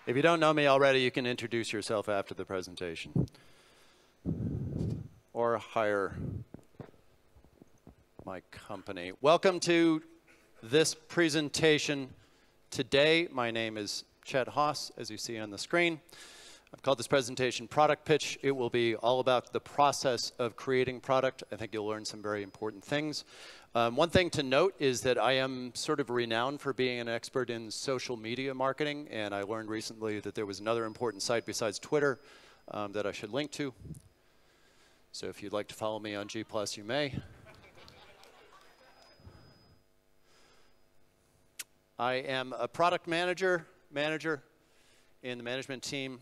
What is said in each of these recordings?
If you don't know me already, you can introduce yourself after the presentation. Or hire my company. Welcome to this presentation today. My name is Chet Haase, as you see on the screen. I've called this presentation Product Pitch. It will be all about the process of creating product. I think you'll learn some very important things. One thing to note is that I am sort of renowned for being an expert in social media marketing, and I learned recently that there was another important site besides Twitter that I should link to. So if you'd like to follow me on G+, you may. I am a product manager in the management team.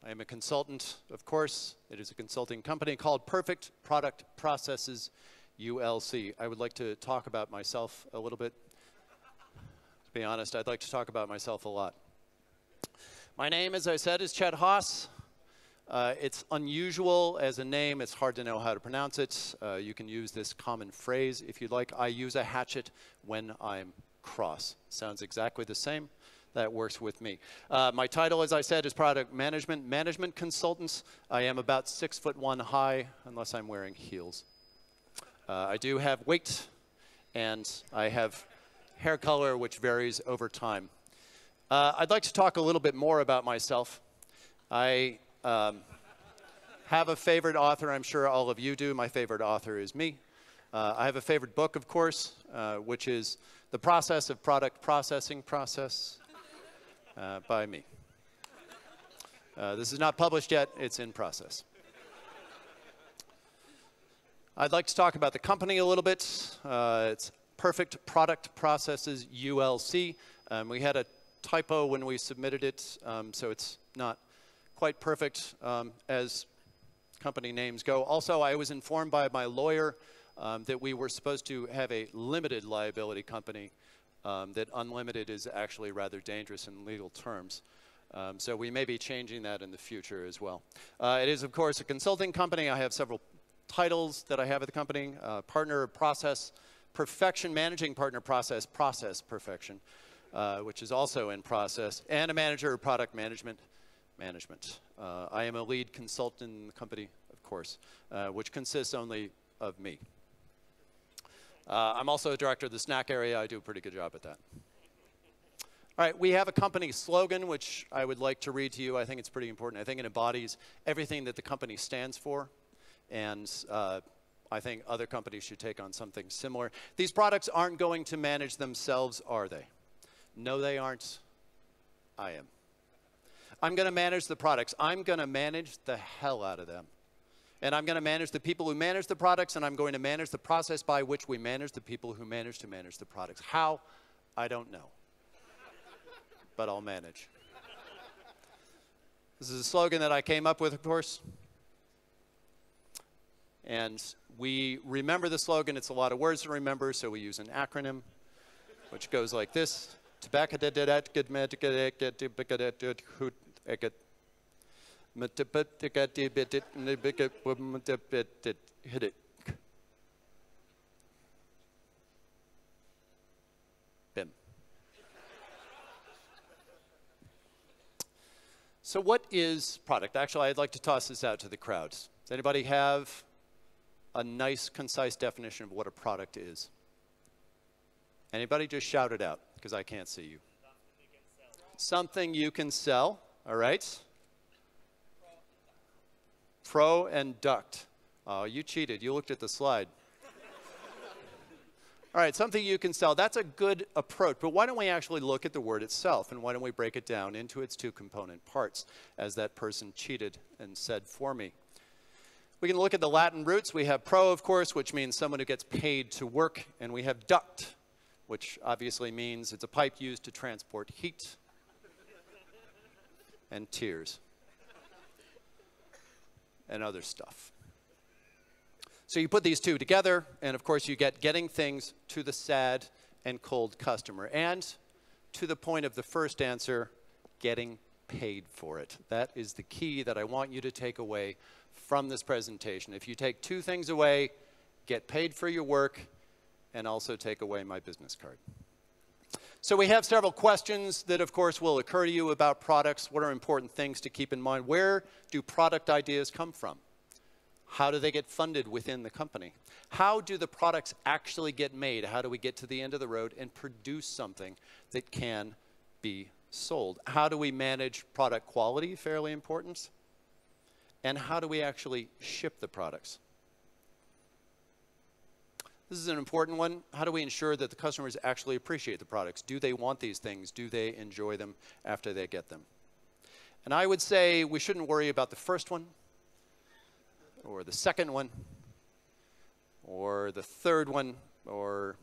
I am a consultant, of course. It is a consulting company called Perfect Product Processes, ULC. I would like to talk about myself a little bit. To be honest, I'd like to talk about myself a lot. My name, as I said, is Chet Haase. It's unusual as a name. It's hard to know how to pronounce it. You can use this common phrase if you'd like. I use a hatchet when I'm cross. Sounds exactly the same. That works with me. My title, as I said, is Product Management Consultants. I am about 6'1" high, unless I'm wearing heels. I do have weight, and I have hair color, which varies over time. I'd like to talk a little bit more about myself. I have a favorite author. I'm sure all of you do. My favorite author is me. I have a favorite book, of course, which is The Process of Product Processing Process. By me. This is not published yet. It's in process. I'd like to talk about the company a little bit. It's Perfect Product Processes, ULC. We had a typo when we submitted it, so it's not quite perfect as company names go. Also, I was informed by my lawyer that we were supposed to have a limited liability company. That unlimited is actually rather dangerous in legal terms. So we may be changing that in the future as well. It is, of course, a consulting company. I have several titles that I have at the company. Partner of Process Perfection, Managing Partner Process Perfection, which is also in process, and a Manager of Product Management. I am a lead consultant in the company, of course, which consists only of me. I'm also a director of the snack area. I do a pretty good job at that. All right, we have a company slogan, which I would like to read to you. I think it's pretty important. I think it embodies everything that the company stands for. And I think other companies should take on something similar. These products aren't going to manage themselves, are they? No, they aren't. I am. I'm going to manage the products. I'm going to manage the hell out of them. And I'm going to manage the people who manage the products, and I'm going to manage the process by which we manage the people who manage to manage the products. How? I don't know. But I'll manage. This is a slogan that I came up with, of course. And we remember the slogan. It's a lot of words to remember, so we use an acronym, which goes like this. Hit it. Bim. So what is product? Actually, I'd like to toss this out to the crowd. Does anybody have a nice, concise definition of what a product is? Anybody? Just shout it out, because I can't see you. Something you can sell. All right. Pro and duct. Oh, you cheated. You looked at the slide. All right, something you can sell. That's a good approach. But why don't we actually look at the word itself, and why don't we break it down into its two component parts, as that person cheated and said for me. We can look at the Latin roots. We have pro, of course, which means someone who gets paid to work. And we have duct, which obviously means it's a pipe used to transport heat and tears. And other stuff. So you put these two together, and of course you get getting things to the sad and cold customer. And to the point of the first answer, getting paid for it. That is the key that I want you to take away from this presentation. If you take two things away, get paid for your work, and also take away my business card. So we have several questions that, of course, will occur to you about products. What are important things to keep in mind? Where do product ideas come from? How do they get funded within the company? How do the products actually get made? How do we get to the end of the road and produce something that can be sold? How do we manage product quality? Fairly important. And how do we actually ship the products? This is an important one. How do we ensure that the customers actually appreciate the products? Do they want these things? Do they enjoy them after they get them? And I would say we shouldn't worry about the first one, or the second one, or the third one, or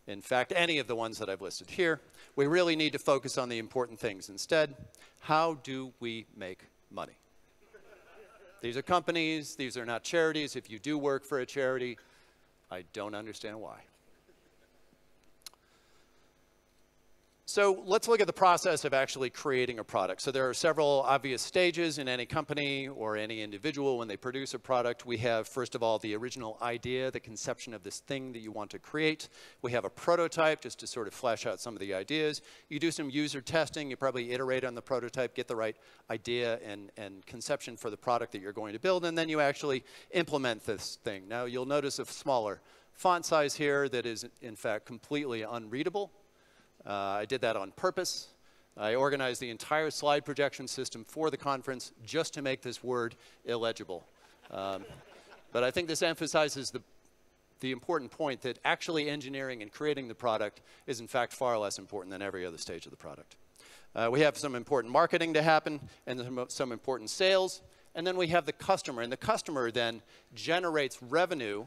in fact, any of the ones that I've listed here. We really need to focus on the important things instead. How do we make money? These are companies. These are not charities. If you do work for a charity, I don't understand why. So let's look at the process of actually creating a product. So there are several obvious stages in any company or any individual when they produce a product. We have, first of all, the original idea, the conception of this thing that you want to create. We have a prototype just to sort of flesh out some of the ideas. You do some user testing. You probably iterate on the prototype, get the right idea and conception for the product that you're going to build, and then you actually implement this thing. Now, you'll notice a smaller font size here that is, in fact, completely unreadable. I did that on purpose. I organized the entire slide projection system for the conference just to make this word illegible. But I think this emphasizes the important point that actually engineering and creating the product is in fact far less important than every other stage of the product. We have some important marketing to happen and some important sales. And then we have the customer. And the customer then generates revenue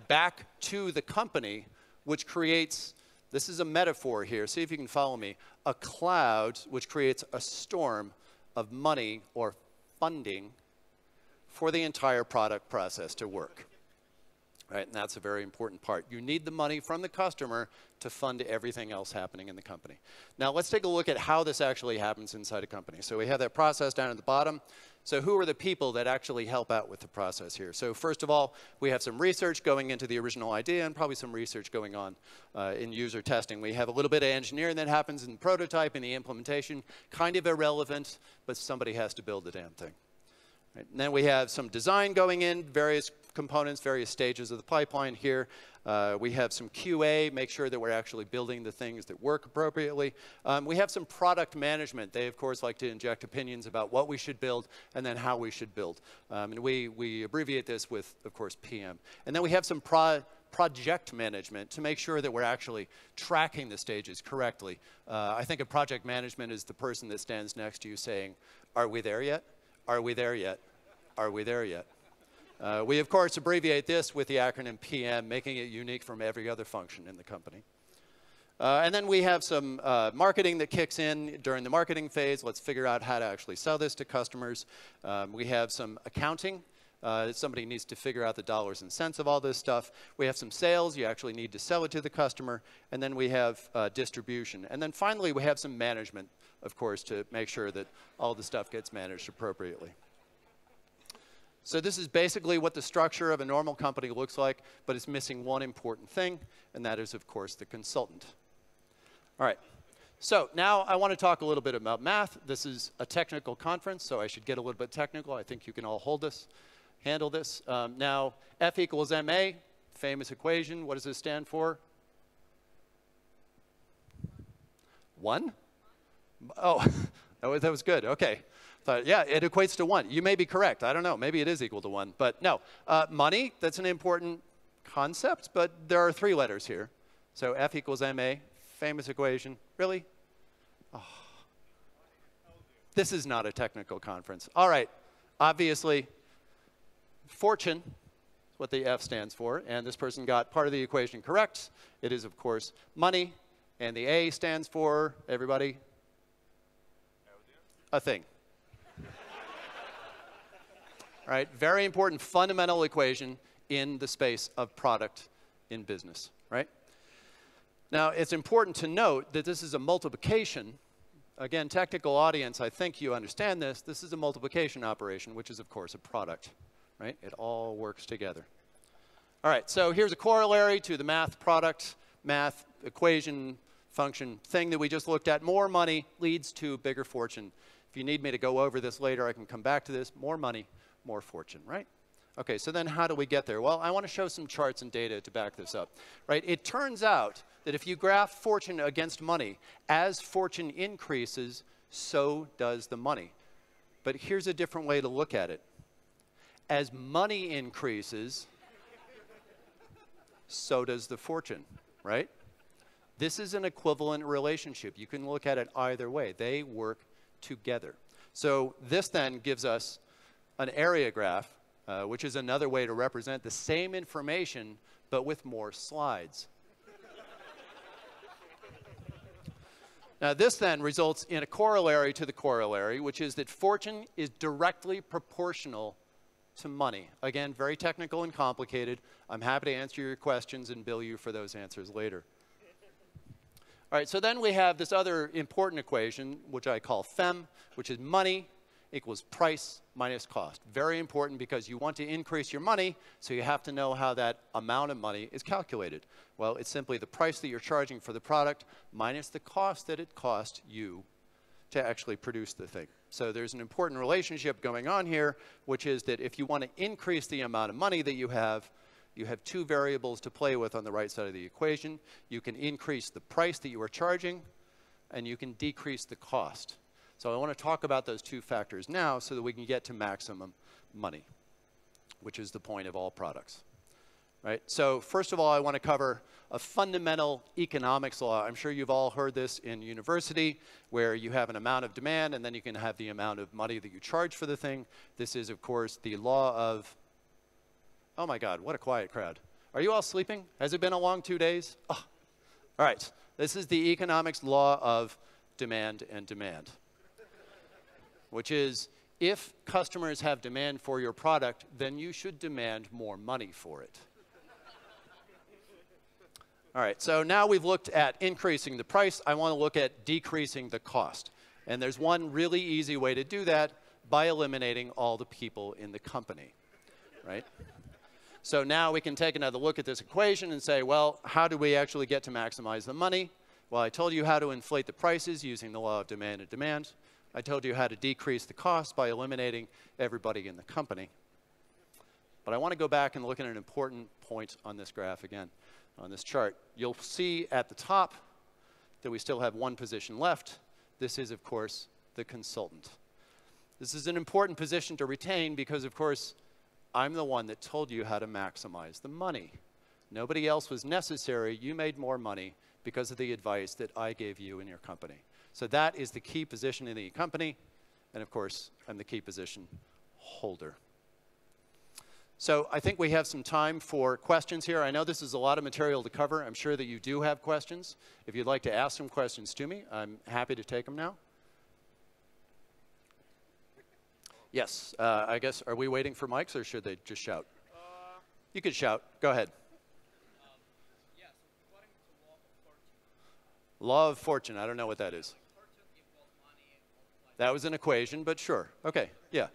back to the company, which creates, this is a metaphor here, see if you can follow me, a cloud which creates a storm of money or funding for the entire product process to work. Right? And that's a very important part. You need the money from the customer to fund everything else happening in the company. Now let's take a look at how this actually happens inside a company. So we have that process down at the bottom. So who are the people that actually help out with the process here? So first of all, we have some research going into the original idea and probably some research going on in user testing. We have a little bit of engineering that happens in the prototype and the implementation. Kind of irrelevant, but somebody has to build the damn thing. Right? And then we have some design going in, various components, various stages of the pipeline here. We have some QA, make sure that we're actually building the things that work appropriately. We have some product management. They, of course, like to inject opinions about what we should build and then how we should build. And we abbreviate this with, of course, PM. And then we have some project management to make sure that we're actually tracking the stages correctly. I think of project management as the person that stands next to you saying, are we there yet? Are we there yet? Are we there yet? We, of course, abbreviate this with the acronym PM, making it unique from every other function in the company. And then we have some marketing that kicks in during the marketing phase. Let's figure out how to actually sell this to customers. We have some accounting. Somebody needs to figure out the dollars and cents of all this stuff. We have some sales. You actually need to sell it to the customer. And then we have distribution. And then finally, we have some management, of course, to make sure that all the stuff gets managed appropriately. So this is basically what the structure of a normal company looks like, but it's missing one important thing, and that is, of course, the consultant. All right. So now I want to talk a little bit about math. This is a technical conference, so I should get a little bit technical. I think you can all handle this. Now, F equals ma, famous equation. What does this stand for? 1? Oh, that was good. Okay. Yeah, it equates to 1. You may be correct. I don't know. Maybe it is equal to 1. But no, money, that's an important concept, but there are 3 letters here. So F equals ma, famous equation. Really? Oh. This is not a technical conference. All right. Obviously, fortune is what the F stands for, and this person got part of the equation correct. It is, of course, money, and the A stands for, everybody? A thing. Right? Very important fundamental equation in the space of product in business, right? Now, it's important to note that this is a multiplication. Again, technical audience, I think you understand this. This is a multiplication operation, which is, of course, a product, right? It all works together. All right, so here's a corollary to the math product, math equation function thing that we just looked at. More money leads to bigger fortune. If you need me to go over this later, I can come back to this. More money, more fortune, right? Okay, so then how do we get there? Well, I want to show some charts and data to back this up, right? It turns out that if you graph fortune against money, as fortune increases, so does the money. But here's a different way to look at it. As money increases, so does the fortune, right? This is an equivalent relationship. You can look at it either way. They work together. So this then gives us an area graph, which is another way to represent the same information, but with more slides. Now, this then results in a corollary to the corollary, which is that fortune is directly proportional to money. Again, very technical and complicated. I'm happy to answer your questions and bill you for those answers later. All right, so then we have this other important equation, which I call FEM, which is money equals price minus cost. Very important because you want to increase your money, so you have to know how that amount of money is calculated. Well, it's simply the price that you're charging for the product minus the cost that it cost you to actually produce the thing. So there's an important relationship going on here, which is that if you want to increase the amount of money that you have two variables to play with on the right side of the equation. You can increase the price that you are charging, and you can decrease the cost. So I want to talk about those two factors now so that we can get to maximum money, which is the point of all products. Right? So first of all, I want to cover a fundamental economics law. I'm sure you've all heard this in university, where you have an amount of demand, and then you can have the amount of money that you charge for the thing. This is, of course, the law of, oh my God, what a quiet crowd. Are you all sleeping? Has it been a long 2 days? Oh. All right, this is the economics law of demand and demand, which is if customers have demand for your product, then you should demand more money for it. All right, so now we've looked at increasing the price. I want to look at decreasing the cost. And there's one really easy way to do that by eliminating all the people in the company, right? So now we can take another look at this equation and say, well, how do we actually get to maximize the money? Well, I told you how to inflate the prices using the law of demand and demand. I told you how to decrease the cost by eliminating everybody in the company. But I want to go back and look at an important point on this graph again. On this chart, you'll see at the top that we still have one position left. This is, of course, the consultant. This is an important position to retain because, of course, I'm the one that told you how to maximize the money. Nobody else was necessary. You made more money because of the advice that I gave you in your company. So that is the key position in the company. And, of course, I'm the key position holder. So I think we have some time for questions here. I know this is a lot of material to cover. I'm sure that you do have questions. If you'd like to ask some questions to me, I'm happy to take them now. Yes, I guess, are we waiting for mics or should they just shout? You could shout. Go ahead. Yes, according to law of fortune. Law of fortune. I don't know what that is. Fortune equals money. That was an equation, but sure. Okay, yeah.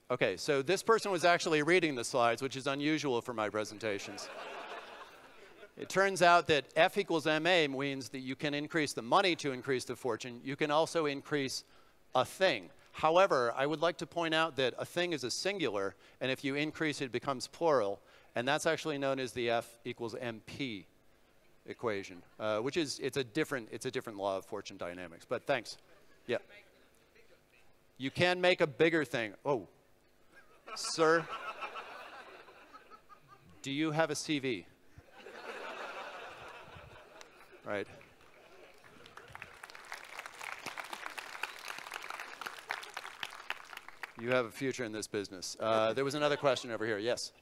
Okay, so this person was actually reading the slides, which is unusual for my presentations. It turns out that F equals MA means that you can increase the money to increase the fortune. You can also increase a thing. However, I would like to point out that a thing is a singular, and if you increase it, it becomes plural. And that's actually known as the F equals MP equation, which is, it's a different law of fortune dynamics. But thanks. Yeah. You can make a bigger thing. Oh. Sir, do you have a CV? Right. You have a future in this business. There was another question over here. Yes?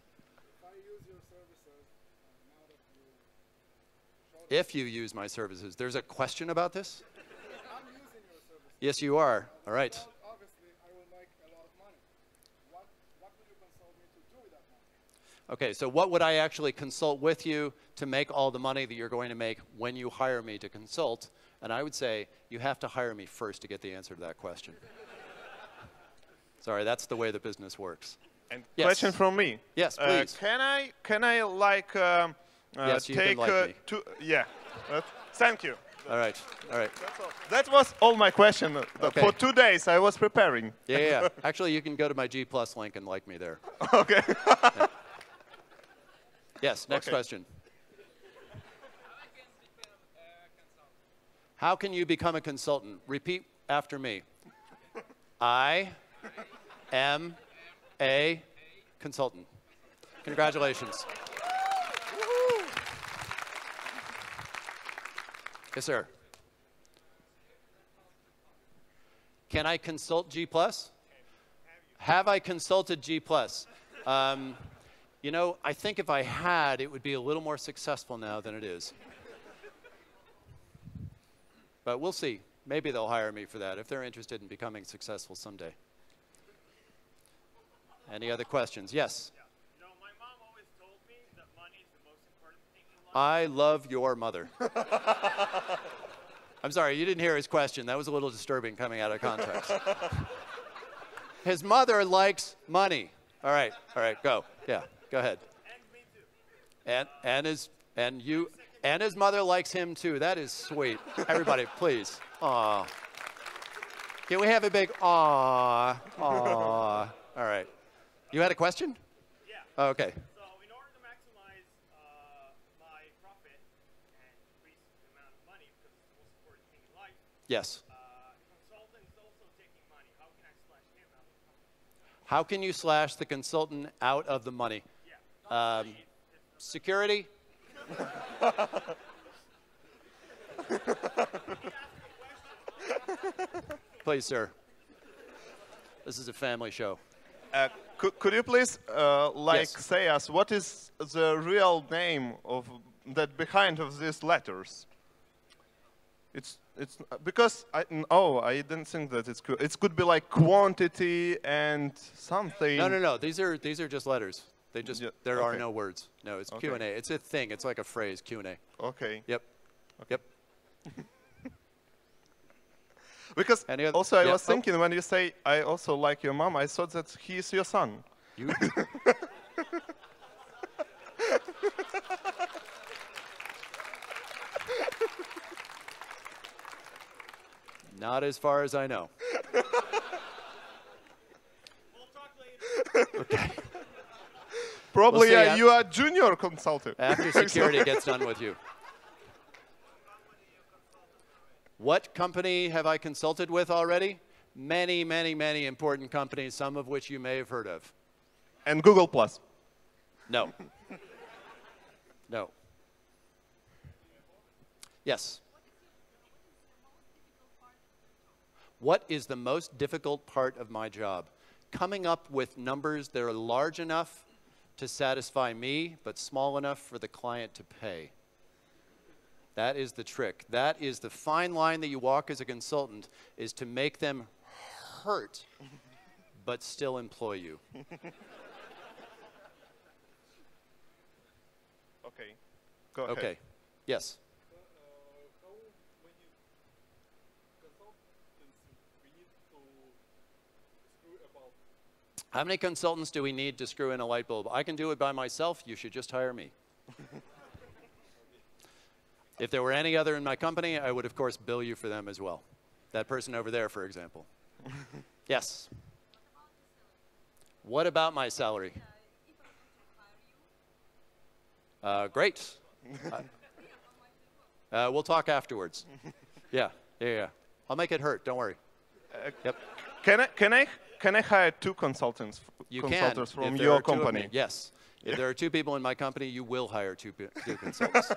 If you use my services. There's a question about this? I'm using your services. Yes, you are. All right. Well, obviously, I will make a lot of money. What would you consult me to do with that money? Okay, so what would I actually consult with you to make all the money that you're going to make when you hire me to consult? And I would say you have to hire me first to get the answer to that question. Sorry, that's the way the business works. And Yes. question from me. Yes, please. Can I like Yes, you can take like me. yeah. Thank you. All right. All right. That's all. That was all my question. Okay. For 2 days I was preparing. Yeah, yeah, yeah. Actually, you can go to my G Plus link and like me there. Okay. Yes, next Okay. question. How can you become a consultant? Repeat after me. I am a consultant. Congratulations. Yes, sir. Can I consult G+? Have I consulted G+? You know, I think if I had, it would be a little more successful now than it is. But we'll see. Maybe they'll hire me for that if they're interested in becoming successful someday. Any other questions? Yes? Yeah. You know, my mom always told me that money is the most important thing in life. I love your mother. I'm sorry, you didn't hear his question. That was a little disturbing coming out of context. His mother likes money. All right, go. Yeah, go ahead. And me too. And his mother likes him too. That is sweet. Everybody, please. Aw. Can we have a big aw? Aw. All right. You had a question? Yeah. Oh, okay. So in order to maximize my profit and increase the amount of money, because it's the most important thing in life, Yes. the consultant is also taking money. How can I slash him out of the company? How can you slash the consultant out of the money? Yeah. Security? Please, sir. This is a family show. Could you please Yes. say us what is the real name of that behind of these letters? It's because I didn't think that it could be like quantity and something. No. These are just letters. There are okay. no words. No, it's Okay. Q&A. It's a thing. It's like a phrase, Q&A. Okay. Yep. Yep. Because Any other- also I yeah, was oh. thinking when you say I also like your mom, I thought that he is your son. You. Not as far as I know. We'll talk later. Okay. Probably We'll see, you are junior consultant. After security gets done with you. What company have I consulted with already? Many, many, many important companies, some of which you may have heard of. And Google Plus. No. No. Yes. What is the most difficult part of my job? Coming up with numbers that are large enough to satisfy me, but small enough for the client to pay. That is the trick. That is the fine line that you walk as a consultant, is to make them hurt, but still employ you. Okay. Go ahead. Okay. Yes. How many consultants we need to screw about? How many consultants do we need to screw in a light bulb? I can do it by myself. You should just hire me. If there were any other in my company, I would, of course, bill you for them as well. That person over there, for example. Yes. What about my salary? Great. We'll talk afterwards. Yeah. I'll make it hurt. Don't worry. Yep. Can I hire 2 consultants? You consultants can. from If there your are 2 of company? me, yes. If there are 2 people in my company, you will hire 2 consultants.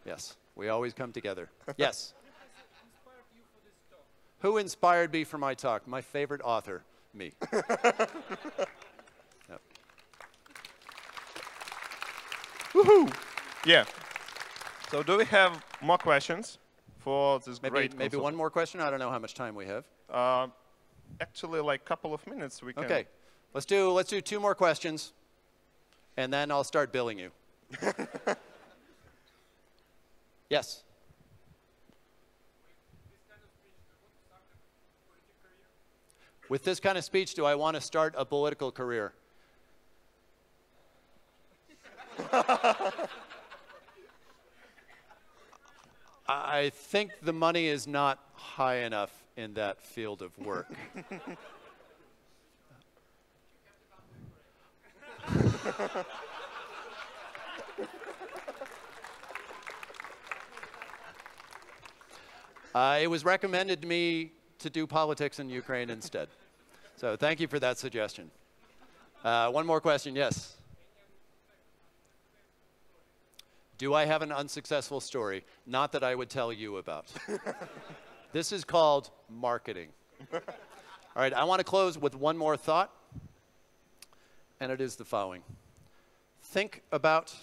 Yes. We always come together. Yes. Inspired you for this talk? Who inspired me for my talk? My favorite author, me. Yep. Woohoo! Yeah. So do we have more questions for this great Maybe consultant? one more question. I don't know how much time we have. Actually, like a couple of minutes we can. Okay. Let's do 2 more questions, and then I'll start billing you. Yes. With this kind of speech, do I want to start a political career? I think the money is not high enough in that field of work. It was recommended to me to do politics in Ukraine instead. So thank you for that suggestion. One more question, yes. Do I have an unsuccessful story? Not that I would tell you about. This is called marketing. All right, I want to close with one more thought, and it is the following. Think about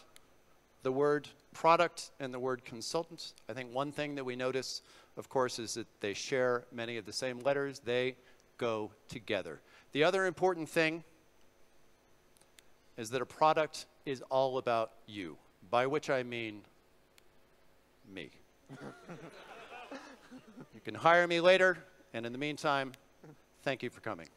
the word product and the word consultant. I think one thing that we notice, of course, is that they share many of the same letters. They go together. The other important thing is that a product is all about you, by which I mean me. You can hire me later, and in the meantime, thank you for coming.